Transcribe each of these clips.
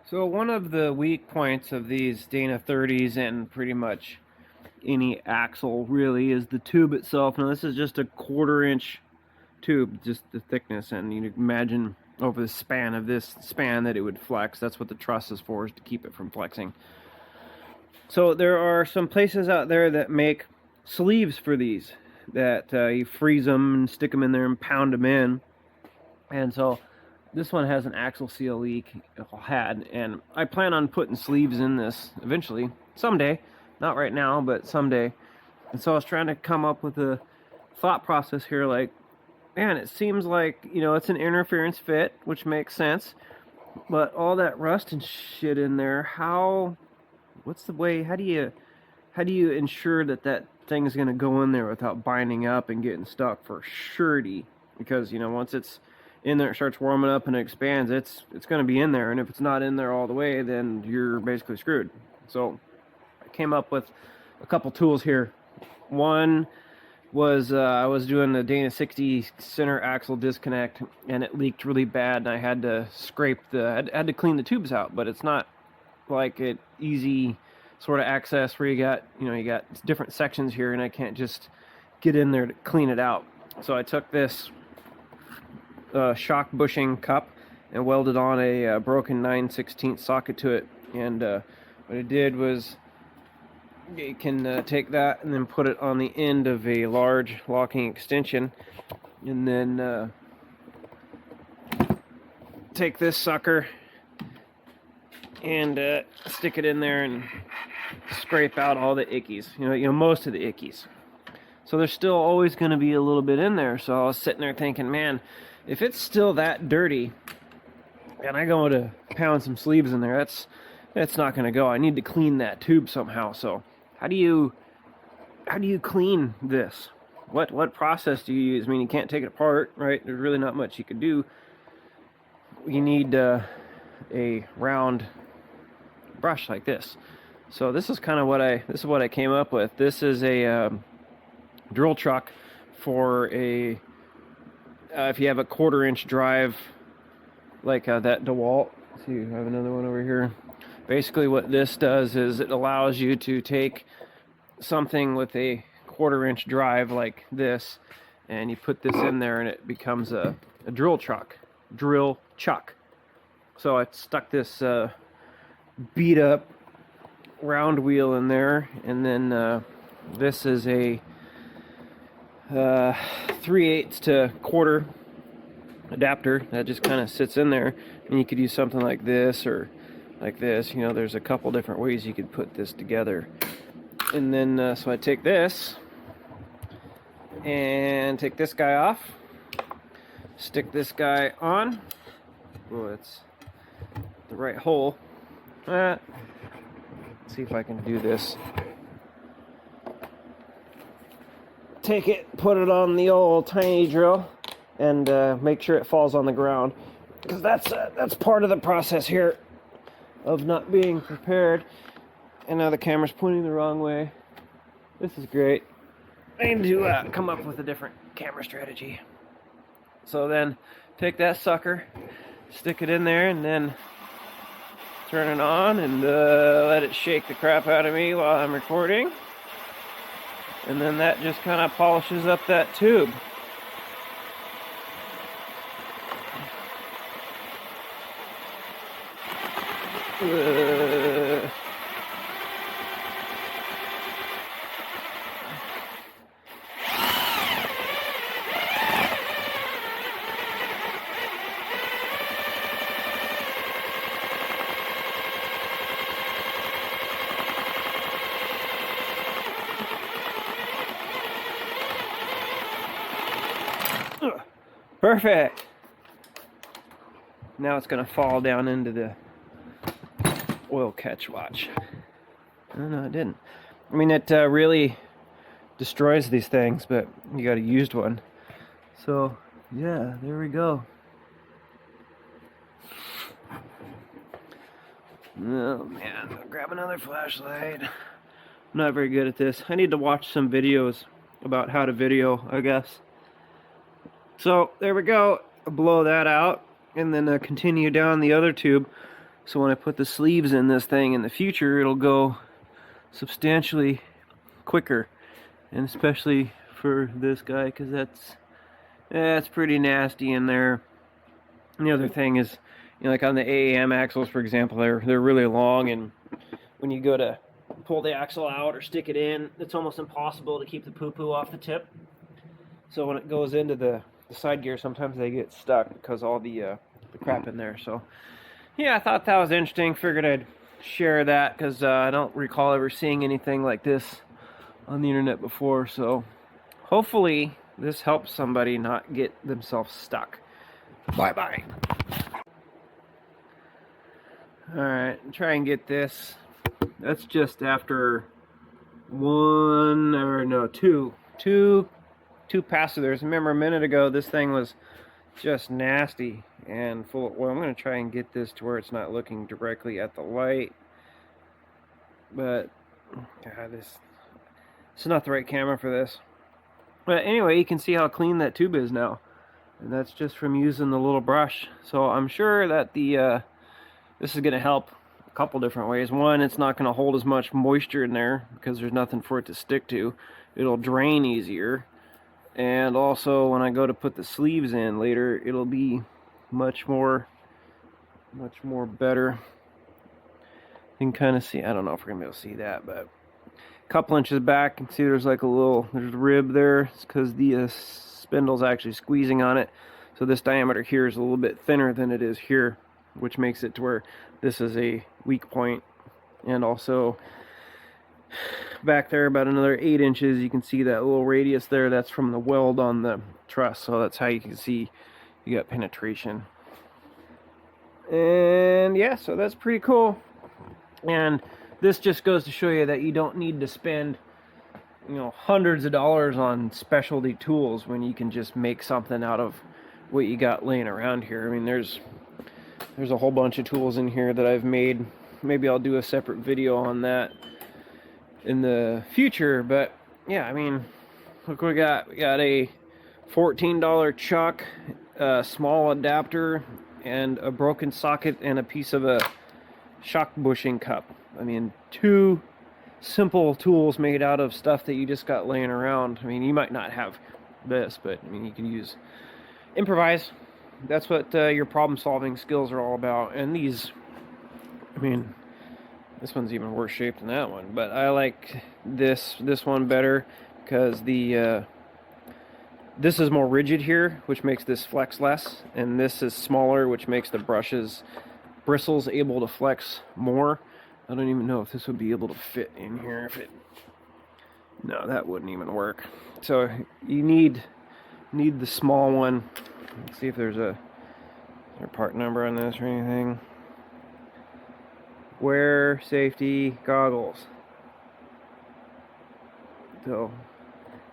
So one of the weak points of these Dana 30s and pretty much any axle really is the tube itself. Now this is just a 1/4 inch tube, just the thickness, and you imagine over the span of this span that it would flex. That's what the truss is for, is to keep it from flexing. So there are some places out there that make sleeves for these that you freeze them and stick them in there and pound them in. And so this one has an axle seal leak, and I plan on putting sleeves in this eventually, someday. Not right now, but someday. And so I was trying to come up with a thought process here, like, man, it seems like, it's an interference fit, which makes sense, but all that rust and shit in there, how do you ensure that thing is going to go in there without binding up and getting stuck for surety? Because, once it's in there, it starts warming up and it expands, it's going to be in there, and if it's not in there all the way, then you're basically screwed. So I came up with a couple tools here. One was I was doing the Dana 60 center axle disconnect, and it leaked really bad, and I had to had to clean the tubes out. But it's not like an easy sort of access where you got different sections here, and I can't just get in there to clean it out. So I took this shock bushing cup and welded on a broken 9/16 socket to it, and what I did was you can take that and then put it on the end of a large locking extension, and then take this sucker and stick it in there and scrape out all the ickies, most of the ickies. So there's still always going to be a little bit in there. So I was sitting there thinking, man, if it's still that dirty and I go to pound some sleeves in there, that's not going to go. I need to clean that tube somehow. So how do you clean this? What process do you use? I mean, you can't take it apart, right? There's really not much you could do. You need a round brush like this. So this is kind of what I came up with. This is a drill chuck for a if you have a 1/4 inch drive like that DeWalt. Let's see, I have another one over here. Basically what this does is it allows you to take something with a 1/4 inch drive like this, and you put this in there and it becomes a drill chuck. So I stuck this beat up round wheel in there, and then this is a 3/8 to 1/4 adapter that just kind of sits in there, and you could use something like this or like this. There's a couple different ways you could put this together. And then so I take this and take this guy off, stick this guy on. Oh, it's the right hole. Let's see if I can do this. Take it, put it on the old tiny drill, and make sure it falls on the ground, because that's part of the process here of not being prepared. And now the camera's pointing the wrong way. This is great. I need to come up with a different camera strategy. So then take that sucker, stick it in there, and then turn it on and let it shake the crap out of me while I'm recording. And then that just kind of polishes up that tube. Perfect. Now it's going to fall down into the oil catch. Watch. No, it didn't. I mean, it really destroys these things, but you got a used one. So, yeah, there we go. Oh, man. I'll grab another flashlight. I'm not very good at this. I need to watch some videos about how to video, I guess. So there we go. Blow that out, and then continue down the other tube. So when I put the sleeves in this thing in the future, it'll go substantially quicker. And especially for this guy, because that's pretty nasty in there. And the other thing is, you know, like on the AAM axles, for example, they're really long, and when you go to pull the axle out or stick it in, it's almost impossible to keep the poo-poo off the tip. So when it goes into the side gear, sometimes they get stuck because all the crap in there. So yeah, I thought that was interesting. Figured I'd share that because I don't recall ever seeing anything like this on the internet before. So hopefully this helps somebody not get themselves stuck. Bye-bye. Alright, try and get this. That's just after two passengers. Remember a minute ago this thing was just nasty and full of oil. I'm going to try and get this to where it's not looking directly at the light. But God, this is not the right camera for this. But anyway, you can see how clean that tube is now. And that's just from using the little brush. So I'm sure that this is going to help a couple different ways. One, it's not going to hold as much moisture in there because there's nothing for it to stick to. It'll drain easier. And also, when I go to put the sleeves in later, it'll be much more better. You can kind of see, I don't know if we're going to be able to see that, but a couple inches back, you can see there's like there's a rib there. It's because the spindle's actually squeezing on it. So this diameter here is a little bit thinner than it is here, which makes it to where this is a weak point. And also back there about another 8 inches, you can see that little radius there. That's from the weld on the truss. So that's how you can see you got penetration. And yeah, so that's pretty cool. And this just goes to show you that you don't need to spend, you know, hundreds of dollars on specialty tools when you can just make something out of what you got laying around here. I mean, there's a whole bunch of tools in here that I've made. Maybe I'll do a separate video on that in the future. But yeah, I mean, look what we got. We got a $14 chuck, a small adapter, and a broken socket and a piece of a shock bushing cup. I mean, two simple tools made out of stuff that you just got laying around. I mean, you might not have this, but I mean, you can improvise. That's what your problem solving skills are all about. And these, I mean, this one's even worse shape than that one, but I like this one better because this is more rigid here, which makes this flex less, and this is smaller, which makes the bristles able to flex more. I don't even know if this would be able to fit in here. No, that wouldn't even work. So you need the small one. Let's see if there's a part number on this or anything. Wear safety goggles. So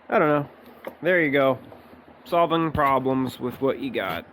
I don't know. There you go. Solving problems with what you got.